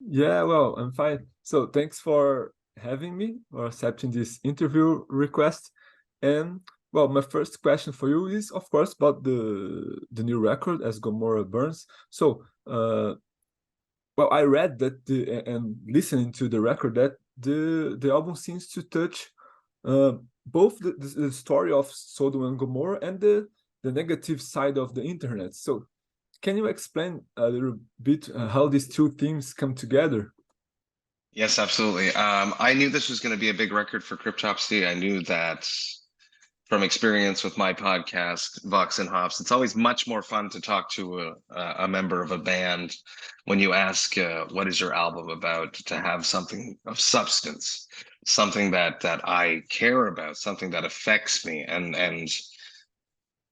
Yeah, well, I'm fine. So thanks for having me or accepting this interview request. And well, my first question for you is, of course, about the new record as Gomorrah Burns. So, well, I read that and listening to the record that the album seems to touch both the story of Sodom and Gomorrah and the negative side of the internet. So can you explain a little bit how these two themes come together? Yes, absolutely. I knew this was going to be a big record for Cryptopsy. I knew that from experience with my podcast, Vox and Hops, it's always much more fun to talk to a member of a band when you ask, what is your album about, to have something of substance, something that I care about, something that affects me. And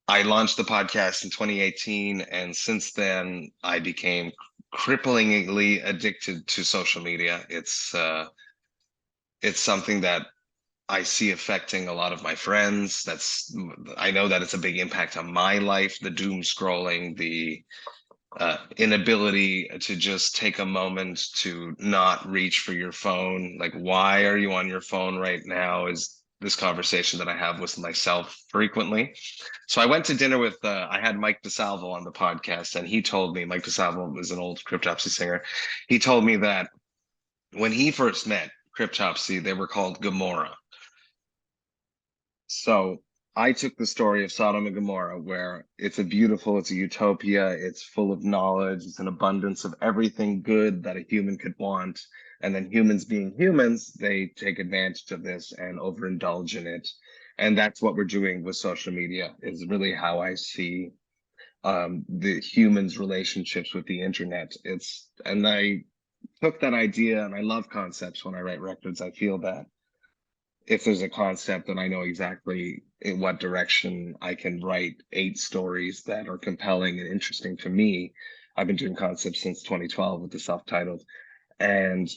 I launched the podcast in 2018, and since then I became cripplingly addicted to social media. It's something that I see affecting a lot of my friends. I know that it's a big impact on my life, the doom scrolling, the inability to just take a moment to not reach for your phone. Like, why are you on your phone right now? Is this conversation that I have with myself frequently. So I went to dinner with, I had Mike DeSalvo on the podcast, and he told me, Mike DeSalvo was an old Cryptopsy singer. He told me that when he first met Cryptopsy, they were called Gomorrah. So I took the story of Sodom and Gomorrah, where it's a utopia, it's full of knowledge, it's an abundance of everything good that a human could want. And then humans being humans, they take advantage of this and overindulge in it. And that's what we're doing with social media, is really how I see the humans' relationships with the internet. And I took that idea, and I love concepts when I write records. I feel that if there's a concept, then I know exactly in what direction I can write 8 stories that are compelling and interesting to me. I've been doing concepts since 2012 with the self-titled, and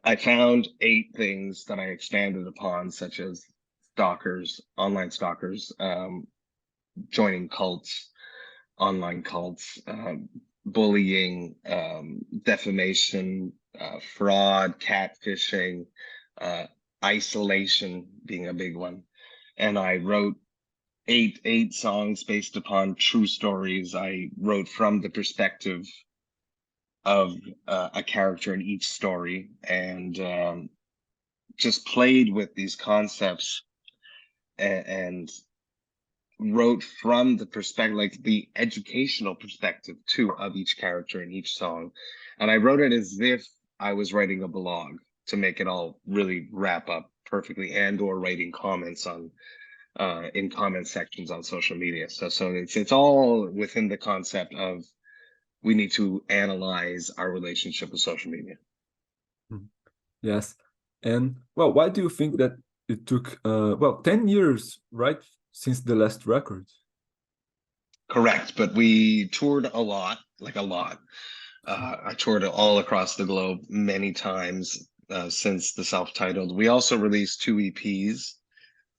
I found 8 things that I expanded upon, such as stalkers, online stalkers, joining cults, online cults, bullying, defamation, fraud, catfishing, uh, isolation being a big one. And I wrote eight songs based upon true stories. I wrote from the perspective of a character in each story, and just played with these concepts, and wrote from the perspective, like the educational perspective too, of each character in each song. And I wrote it as if I was writing a blog, to make it all really wrap up perfectly, and or writing comments on in comment sections on social media. So it's all within the concept of, we need to analyze our relationship with social media. Mhm. Yes. And well, why do you think that it took well 10 years, right, since the last record? Correct, but we toured a lot, like a lot. I toured all across the globe many times since the self-titled. We also released 2 EPs,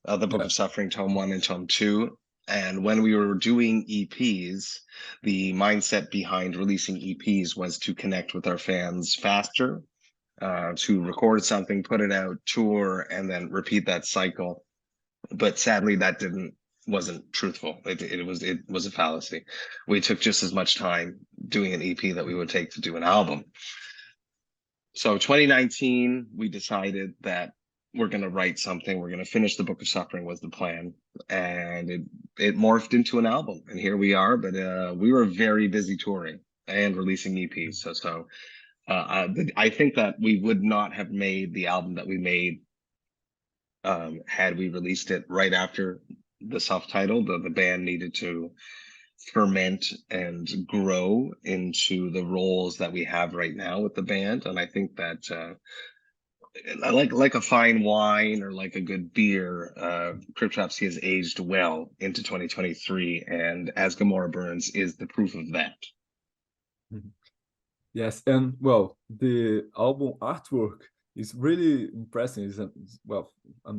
The Book Yeah. of Suffering, Tome 1 and Tome 2. And when we were doing EPs, the mindset behind releasing EPs was to connect with our fans faster, to record something, put it out, tour, and then repeat that cycle. But sadly, that wasn't truthful. It was a fallacy. We took just as much time doing an EP that we would take to do an album. So 2019, we decided that we're going to write something. We're going to finish the Book of Suffering, was the plan, and it morphed into an album. And here we are. But we were very busy touring and releasing EPs. I think that we would not have made the album that we made had we released it right after the self-titled. The band needed to ferment and grow into the roles that we have right now with the band. And I think that like a fine wine or like a good beer, Cryptopsy has aged well into 2023, and As Gomorrah Burns is the proof of that. Mhm. Yes, and well, the album artwork it's really impressive. Well,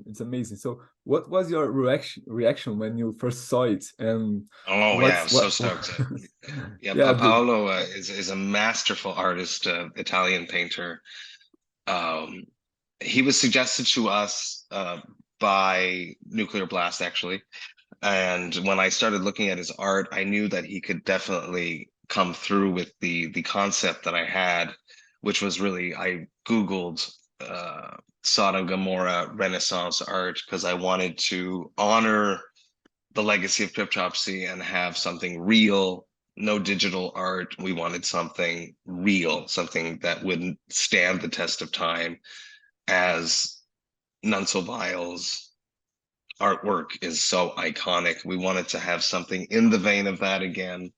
it's amazing. So what was your reaction when you first saw it? And Oh yeah, I'm so stoked. Yeah, yeah, Paolo is a masterful artist, Italian painter. He was suggested to us by Nuclear Blast, actually. And when I started looking at his art, I knew that he could definitely come through with the concept that I had, which was really, I Googled Sodom Gomorrah Renaissance art because I wanted to honor the legacy of Cryptopsy and have something real, no digital art. We wanted something real, something that wouldn't stand the test of time, as Nunso-Vile's artwork is so iconic. We wanted to have something in the vein of that again.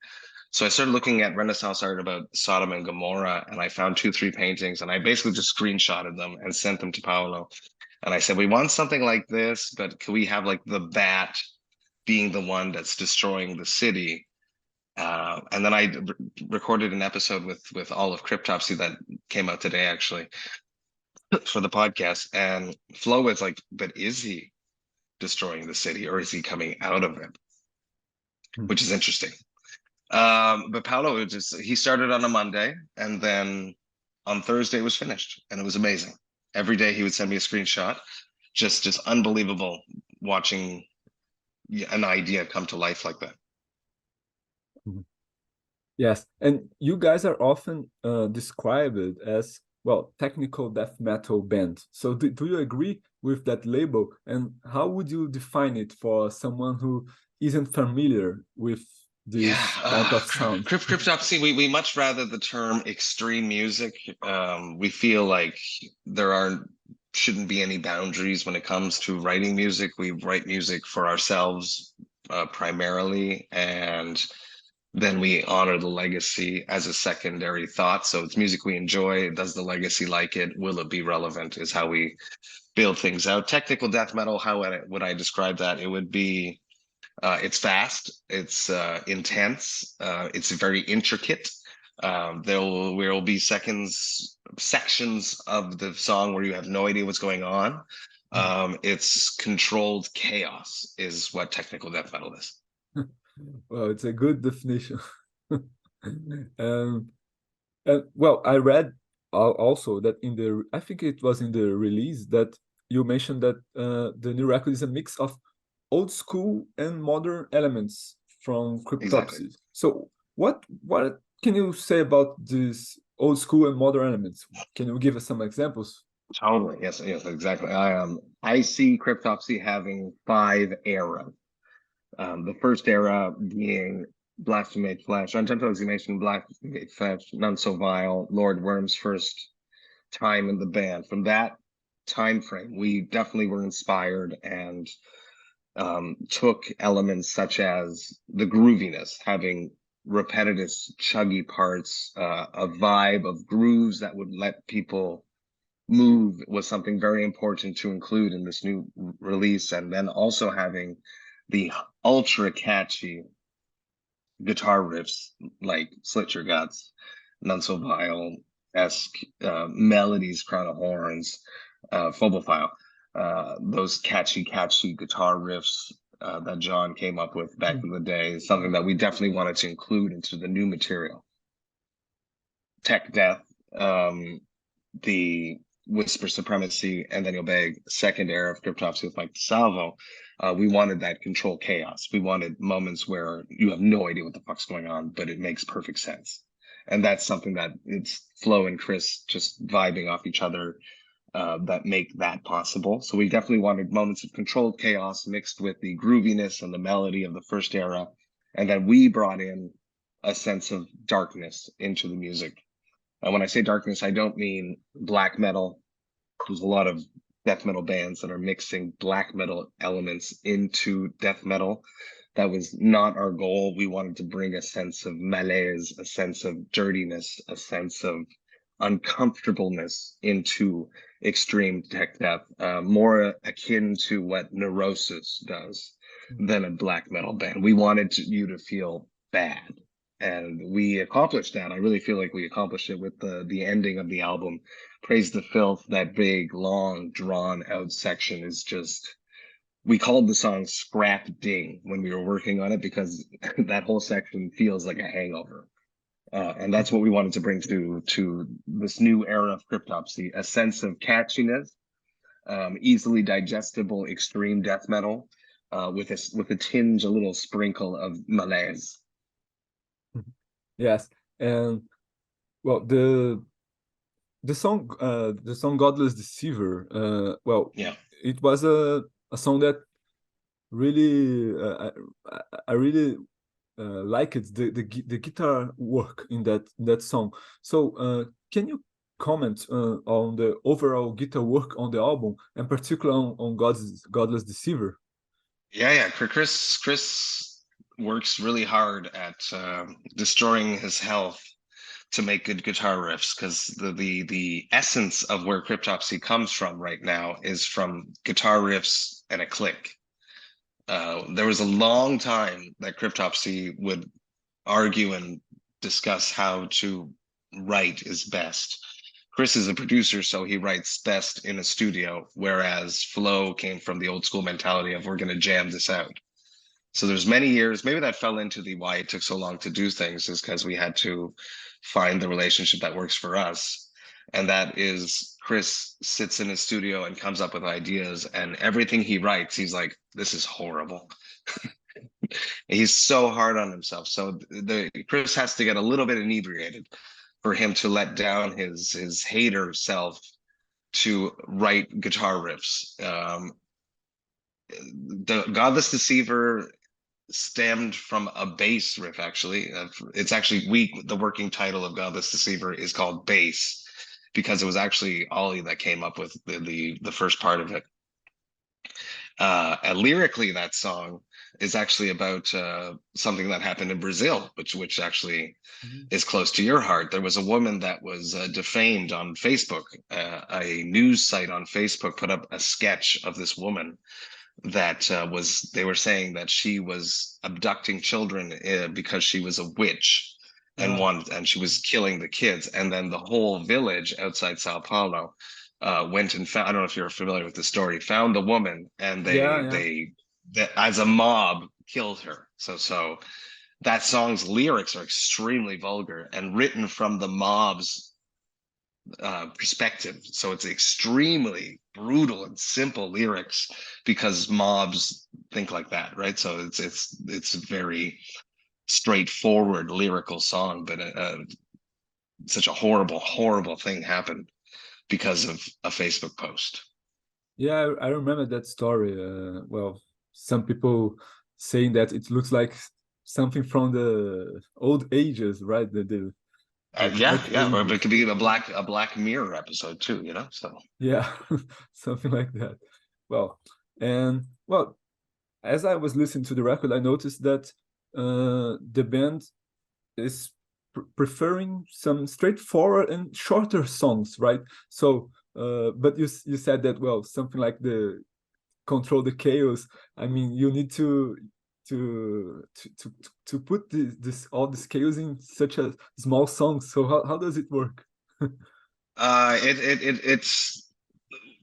So I started looking at Renaissance art about Sodom and Gomorrah, and I found 2-3 paintings, and I basically just screenshotted them and sent them to Paolo. And I said, we want something like this, but can we have like the bat being the one that's destroying the city? And then I recorded an episode with all of Cryptopsy that came out today, actually, for the podcast. And Flo was like, but is he destroying the city or is he coming out of it? Which is interesting. But Paolo he started on a Monday, and then on Thursday it was finished, and it was amazing. Every day he would send me a screenshot. Just unbelievable watching an idea come to life like that. Yes, and you guys are often described as, well, technical death metal band. So do you agree with that label? And how would you define it for someone who isn't familiar with this type of sound? Cryptopsy, we much rather the term extreme music. We feel like shouldn't be any boundaries when it comes to writing music. We write music for ourselves primarily, and then we honor the legacy as a secondary thought. So it's music we enjoy. Does the legacy like it? Will it be relevant? Is how we build things out. Technical death metal, how would I describe that? It would be it's fast, it's intense, it's very intricate. There will be sections of the song where you have no idea what's going on. It's controlled chaos is what technical death metal is. Well, it's a good definition. Well, I read also that I think it was in the release that you mentioned that the new record is a mix of old school and modern elements from Cryptopsy. Exactly. So what can you say about these old school and modern elements? Can you give us some examples? Totally. Yes, exactly. I see Cryptopsy having 5 eras. The first era being Blasphemate Flesh, Entrevistei Blasphemate Flesh, Nunso-Vile, Lord Worm's first time in the band. From that time frame, we definitely were inspired and took elements such as the grooviness, having repetitive, chuggy parts, a vibe of grooves that would let people move was something very important to include in this new release. And then also having the ultra catchy guitar riffs like Slit Your Guts, Nunso-Vile-esque melodies, Crown of Horns, Phobophile. Those catchy guitar riffs that John came up with back in the day is something that we definitely wanted to include into the new material. Tech Death, the Whisper Supremacy, and then you'll beg second era of Cryptopsy with Mike DeSalvo. We wanted that control chaos. We wanted moments where you have no idea what the fuck's going on, but it makes perfect sense. And that's something that it's Flo and Chris just vibing off each other that make that possible. So we definitely wanted moments of controlled chaos mixed with the grooviness and the melody of the first era. And then we brought in a sense of darkness into the music. And when I say darkness, I don't mean black metal. There's a lot of death metal bands that are mixing black metal elements into death metal. That was not our goal. We wanted to bring a sense of malaise, a sense of dirtiness, a sense of uncomfortableness into extreme tech death, more akin to what Neurosis does than a black metal band. We wanted you to feel bad and we accomplished that. I really feel like we accomplished it with the ending of the album. Praise the Filth, that big, long, drawn out section is just, we called the song Scrap Ding when we were working on it, because that whole section feels like a hangover. And that's what we wanted to bring to this new era of Cryptopsy, a sense of catchiness, easily digestible extreme death metal, with a tinge, a little sprinkle of malaise. Yes, and well, the song "Godless Deceiver." Well, Yeah. it was a song that really I really liked the guitar work in that song. So can you comment on the overall guitar work on the album, and particularly on Godless Deceiver? Yeah. Chris works really hard at destroying his health to make good guitar riffs, because the essence of where Cryptopsy comes from right now is from guitar riffs and a click. There was a long time that Cryptopsy would argue and discuss how to write is best. Chris is a producer, so he writes best in a studio, whereas Flo came from the old school mentality of we're going to jam this out. So there's many years, maybe that fell into the why it took so long to do things, is because we had to find the relationship that works for us. And that is, Chris sits in his studio and comes up with ideas, and everything he writes, he's like, this is horrible. He's so hard on himself. So Chris has to get a little bit inebriated for him to let down his hater self to write guitar riffs. The Godless Deceiver stemmed from a bass riff, actually. It's actually the working title of Godless Deceiver is called Bass, because it was actually Ollie that came up with the first part of it. And lyrically, that song is actually about something that happened in Brazil, which actually is close to your heart. There was a woman that was defamed on Facebook. A news site on Facebook put up a sketch of this woman that they were saying that she was abducting children because she was a witch and she was killing the kids. And then the whole village outside Sao Paulo went and found, I don't know if you're familiar with the story, found the woman, and they as a mob killed her. So that song's lyrics are extremely vulgar and written from the mob's perspective. So it's extremely brutal and simple lyrics because mobs think like that, right? So it's a very straightforward lyrical song, but such a horrible thing happened because of a Facebook post. Yeah, I remember that story. Well, some people saying that it looks like something from the old ages, right? Yeah, or it could be a Black Mirror episode too, you know. So yeah, something like that. Well, as I was listening to the record, I noticed that the band is preferring some straightforward and shorter songs, right? So, but you said that, well, something like the Control the Chaos. I mean, you need to put all this chaos in such a small song. So how does it work?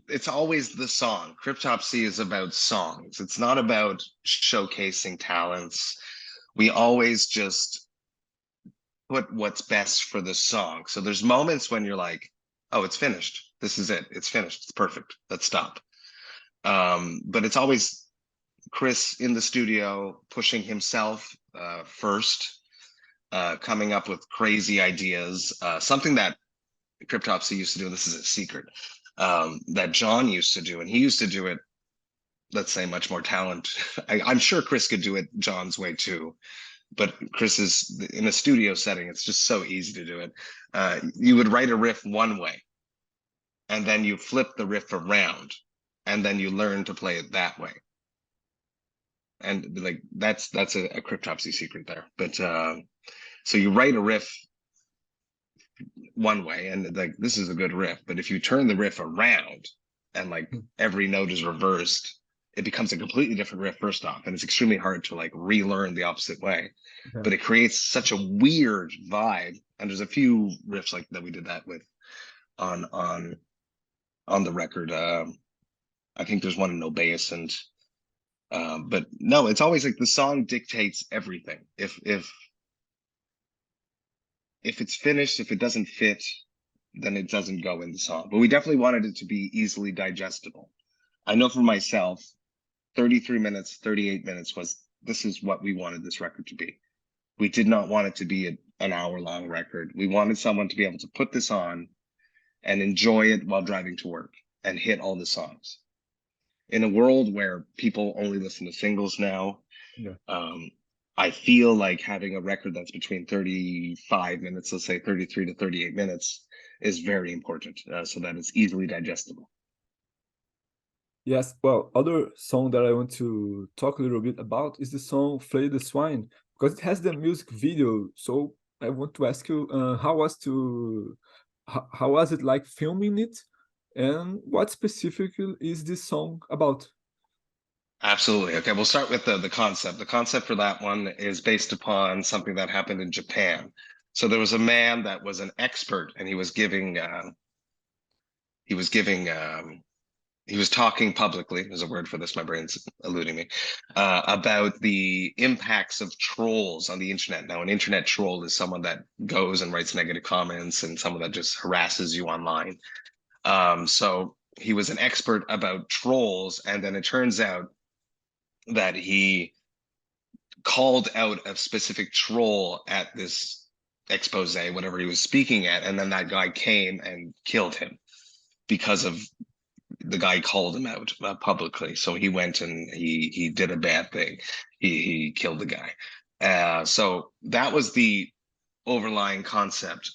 It's always the song. Cryptopsy is about songs. It's not about showcasing talents. We always just put what's best for the song. So there's moments when you're like, oh, it's finished. This is it. It's finished. It's perfect. Let's stop. But it's always Chris in the studio pushing himself first, coming up with crazy ideas. Something that Cryptopsy used to do, this is a secret, that John used to do, and he used to do it, let's say, much more talent. I'm sure Chris could do it John's way too, but Chris is in a studio setting. It's just so easy to do it. You would write a riff one way, and then you flip the riff around, and then you learn to play it that way. And like that's a Cryptopsy secret there. But so you write a riff one way, and like this is a good riff, but if you turn the riff around and like every note is reversed, it becomes a completely different riff first off, and it's extremely hard to like relearn the opposite way. Yeah. But it creates such a weird vibe. And there's a few riffs like that we did that with on the record. I think there's one in Obeisant. But no, it's always like the song dictates everything. If it's finished, if it doesn't fit, then it doesn't go in the song. But we definitely wanted it to be easily digestible. I know for myself, 33 minutes, 38 minutes this is what we wanted this record to be. We did not want it to be an hour-long record. We wanted someone to be able to put this on and enjoy it while driving to work and hit all the songs. In a world where people only listen to singles now, Yeah. I feel like having a record that's between 35 minutes, let's say 33 to 38 minutes, is very important, so that it's easily digestible. Yes, well, other song that I want to talk a little bit about is the song Flay the Swine, because it has the music video. So I want to ask you, how was it like filming it? And what specifically is this song about? Absolutely. Okay, we'll start with the concept. The concept for that one is based upon something that happened in Japan. So there was a man that was an expert, and he was talking publicly, there's a word for this, my brain's eluding me, about the impacts of trolls on the internet. Now, an internet troll is someone that goes and writes negative comments and someone that just harasses you online. So he was an expert about trolls, and then it turns out that he called out a specific troll at this expose, whatever he was speaking at, and then that guy came and killed him because of the guy called him out publicly. So he went and he did a bad thing. He killed the guy. So that was the overlying concept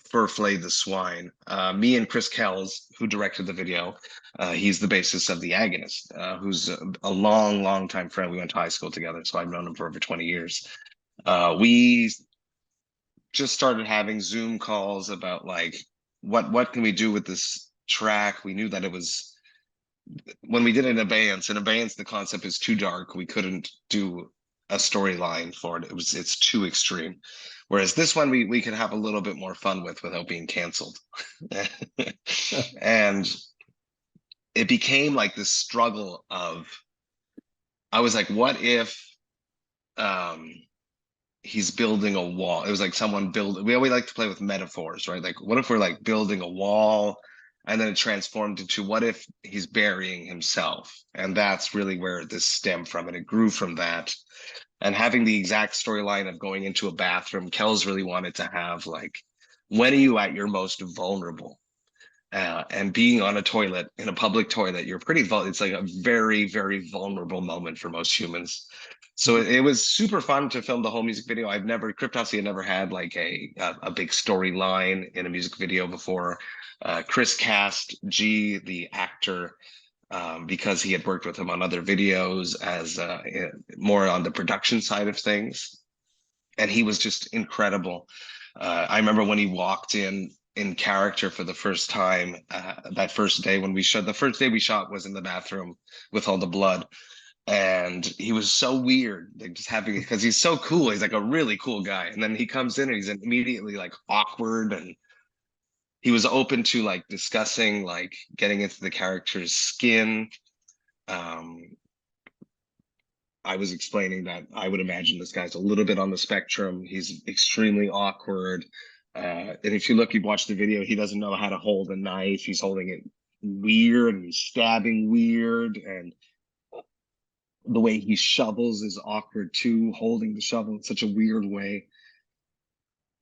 for Flay the Swine. Me and Chris Kells, who directed the video, he's the bassist of The Agonist, who's a long time friend. We went to high school together, so I've known him for over 20 years. We just started having Zoom calls about like, what can we do with this track? We knew that it was, when we did it in Abeyance, the concept is too dark. We couldn't do a storyline for it. It's too extreme. Whereas this one we could have a little bit more fun with without being canceled. And it became like this struggle of, I was like, what if he's building a wall? It was like someone we always like to play with metaphors, right? Like, what if we're like building a wall, and then it transformed into, what if he's burying himself? And that's really where this stemmed from, and it grew from that. And having the exact storyline of going into a bathroom, Kells really wanted to have like, when are you at your most vulnerable? And being on a toilet, in a public toilet, you're pretty it's like a very vulnerable moment for most humans. So it was super fun to film the whole music video. Cryptopsy had never had like a big storyline in a music video before. Chris cast G, the actor, because he had worked with him on other videos as more on the production side of things. And he was just incredible. I remember when he walked in character for the first time, that first day when the first day we shot was in the bathroom with all the blood. And he was so weird, like just having, because he's so cool. He's like a really cool guy. And then he comes in and he's immediately like awkward, and he was open to like discussing, like getting into the character's skin. I was explaining that I would imagine this guy's a little bit on the spectrum. He's extremely awkward. And if you watch the video, he doesn't know how to hold a knife. He's holding it weird, and he's stabbing weird. And the way he shovels is awkward too, holding the shovel in such a weird way.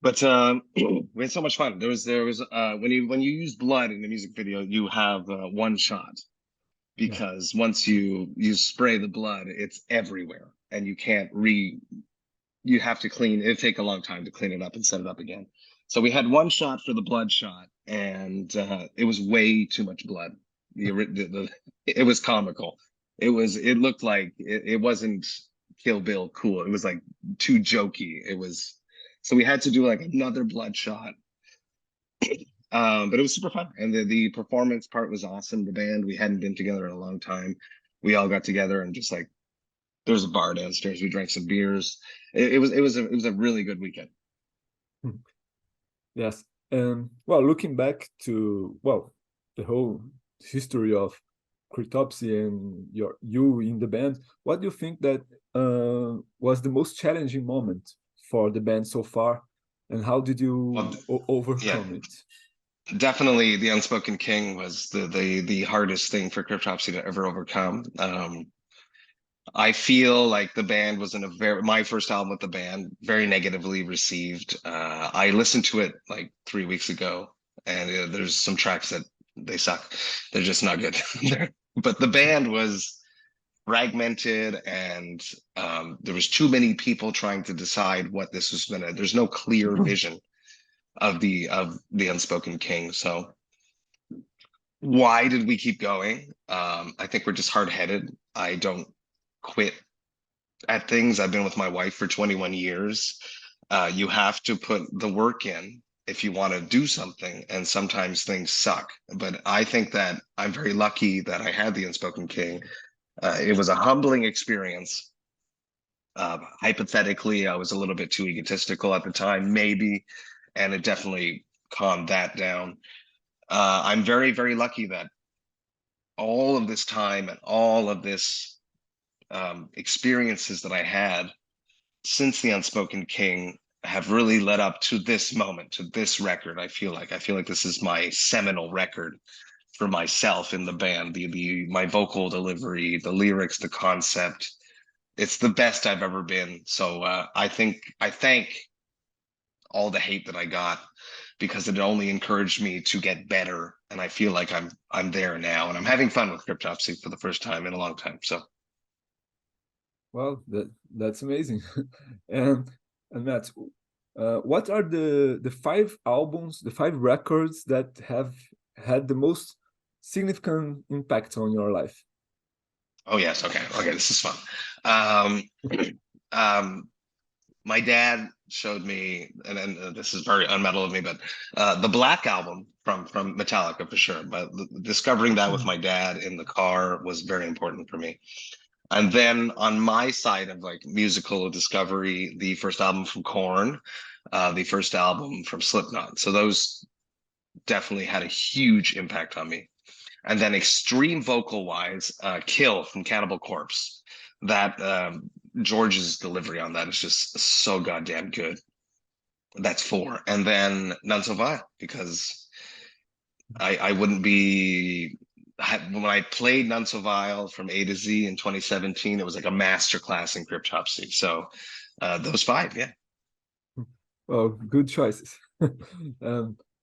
But we had so much fun. There was when you use blood in the music video, you have one shot, because once you spray the blood, it's everywhere, and you can't you have to clean. It'd take a long time to clean it up and set it up again. So we had one shot for the blood shot, and it was way too much blood. It was comical. It looked like it wasn't Kill Bill cool. It was like too jokey. So we had to do like another blood shot. But it was super fun, and the performance part was awesome. The band, we hadn't been together in a long time. we all got together and just like, there was a bar downstairs. We drank some beers. It was a really good weekend. Yes. Well, looking back to, well, the whole history of Cryptopsy and you in the band, what do you think that was the most challenging moment for the band so far, and how did you Well, overcome yeah, it? definitely the Unspoken King was the hardest thing for Cryptopsy to ever overcome. I feel like the band was in a my first album with the band, very negatively received. I listened to it like 3 weeks ago, and there's some tracks that they suck. They're just not good. But the band was fragmented, and there was too many people trying to decide what this was gonna. There's no clear vision of the Unspoken King. So why did we keep going? I think we're just hard-headed. I don't quit at things. I've been with my wife for 21 years. You have to put the work in if you want to do something, and sometimes things suck. But I think that I'm very lucky that I had the Unspoken King. It was a humbling experience. Hypothetically, I was a little bit too egotistical at the time, maybe, and it definitely calmed that down. I'm very, very lucky that all of this time and all of this experiences that I had since the Unspoken King have really led up to this moment, to this record. I feel like this is my seminal record for myself in the band. My vocal delivery, the lyrics, the concept. It's the best I've ever been. So I thank all the hate that I got, because it only encouraged me to get better. And I feel like I'm there now, and I'm having fun with Cryptopsy for the first time in a long time. So Well, that's amazing. and and Matt, what are the 5 albums, the 5 records that have had the most significant impact on your life? oh yes, okay, this is fun. Um, um, my dad showed me, and this is very unmetal of me, but the Black album from Metallica for sure. But discovering that with my dad in the car was very important for me. And then on my side of like musical discovery, the first album from Korn, the first album from Slipknot. So those definitely had a huge impact on me. And then extreme vocal wise, Kill from Cannibal Corpse. That George's delivery on that is just so goddamn good. That's 4. And then None So Vile, because I wouldn't be, when I played None So Vile from A to Z in 2017, it was like a masterclass in Cryptopsy. So those 5, yeah. Well, good choices.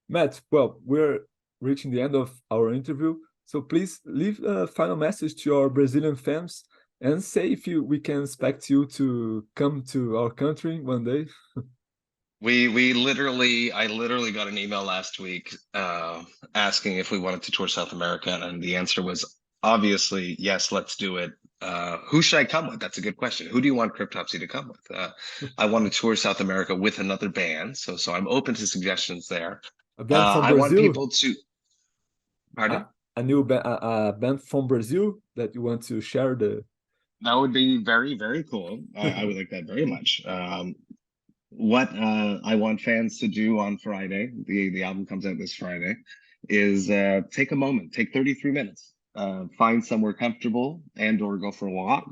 Matt, well, we're reaching the end of our interview, so please leave a final message to our Brazilian fans and say if we can expect you to come to our country one day. I literally got an email last week asking if we wanted to tour South America, and the answer was obviously yes, let's do it. Who should I come with? That's a good question. Who do you want Cryptopsy to come with? I want to tour South America with another band, so I'm open to suggestions there. A band from I want Brazil? people to, pardon? A new a band from Brazil that you want to share the... That would be very, very cool. I would like that very much. What I want fans to do on Friday, the album comes out this Friday, is take a moment, take 33 minutes, find somewhere comfortable and or go for a walk,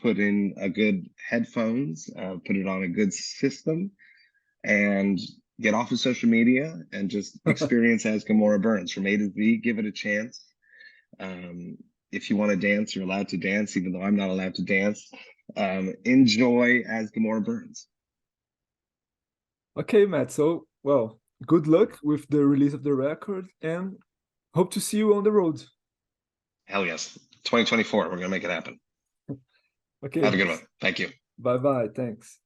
put in a good headphones, put it on a good system, and get off of social media and just experience as Gomorrah Burns from A to Z. Give it a chance. If you want to dance, you're allowed to dance, even though I'm not allowed to dance. Enjoy as Gomorrah Burns. Okay, Matt. So, well, good luck with the release of the record, and hope to see you on the road. Hell yes. 2024, we're going to make it happen. Okay. Have a good one. Thank you. Bye-bye. Thanks.